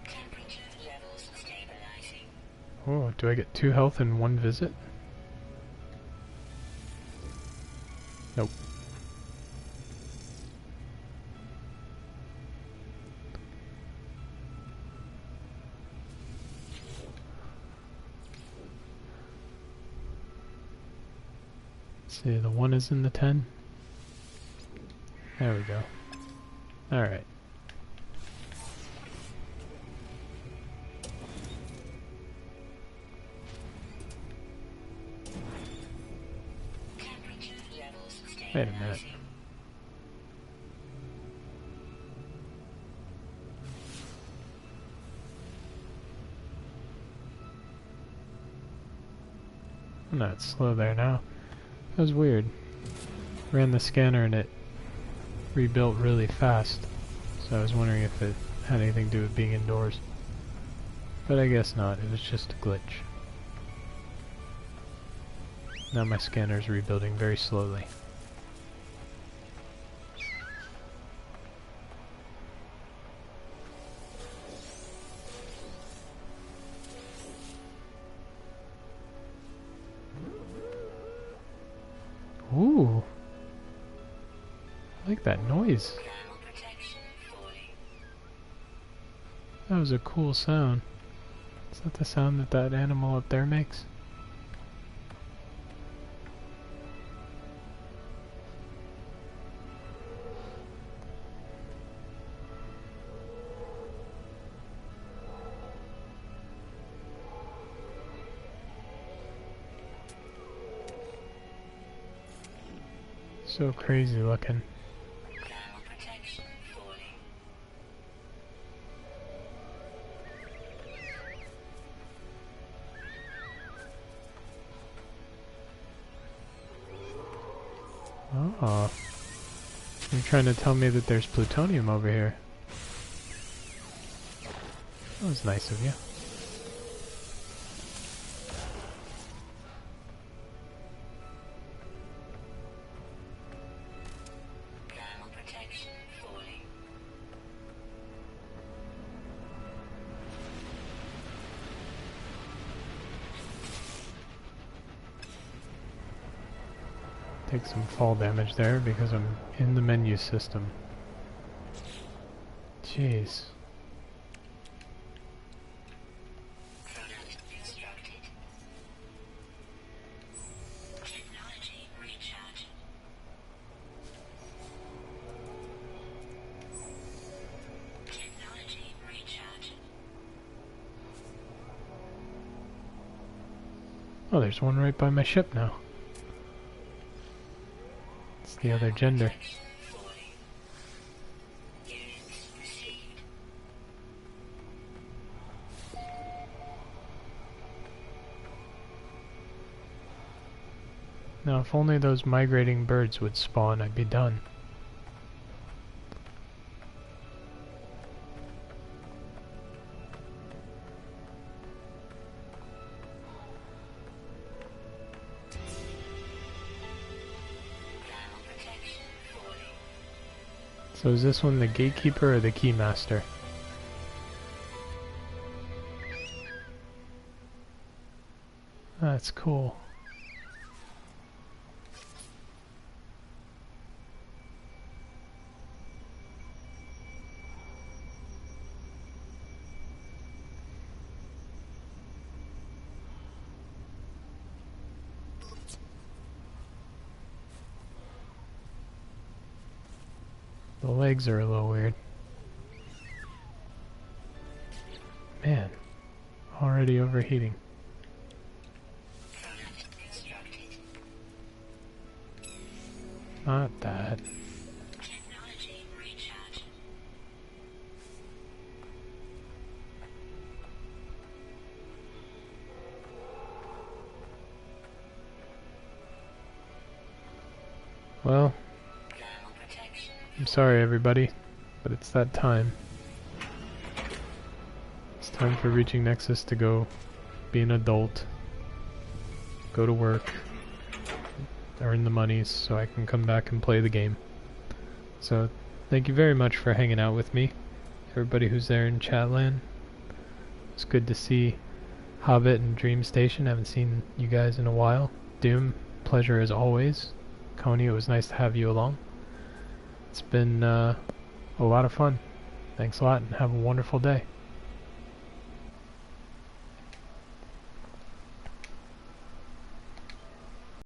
Temperature levels stabilizing. Oh, do I get 2 health in 1 visit? Nope. Let's see, the 1 is in the 10. There we go. Alright. Temperature levels stabilizing. Wait a minute. I'm not slow there now. That was weird. Ran the scanner and it rebuilt really fast. So I was wondering if it had anything to do with being indoors. But I guess not, it was just a glitch. Now my scanner's rebuilding very slowly. Ooh! I like that noise. Thermal protection falling. That was a cool sound. Is that the sound that that animal up there makes? So crazy looking. Thermal protection falling. Oh. You're trying to tell me that there's plutonium over here. That was nice of you. Thermal protection falling. Take some fall damage there because I'm in the menu system. Jeez. Product instructed. Technology recharge. Technology recharge. Oh, there's one right by my ship now. It's the other gender. Protection falling. Units received. Now, if only those migrating birds would spawn, I'd be done. Thermal protection falling. So is this one the gatekeeper or the keymaster? That's cool. The legs are a little weird. Man, already overheating. Not that. Technology recharge. Well, Thermal protection. I'm sorry everybody, but it's that time. It's time for Reaching Nexus to go be an adult, go to work, earn the monies so I can come back and play the game. So, thank you very much for hanging out with me, everybody who's there in Chatland. It's good to see Hobbit and Dream Station. I haven't seen you guys in a while. Doom, pleasure as always. Coney, it was nice to have you along. It's been a lot of fun. Thanks a lot and have a wonderful day.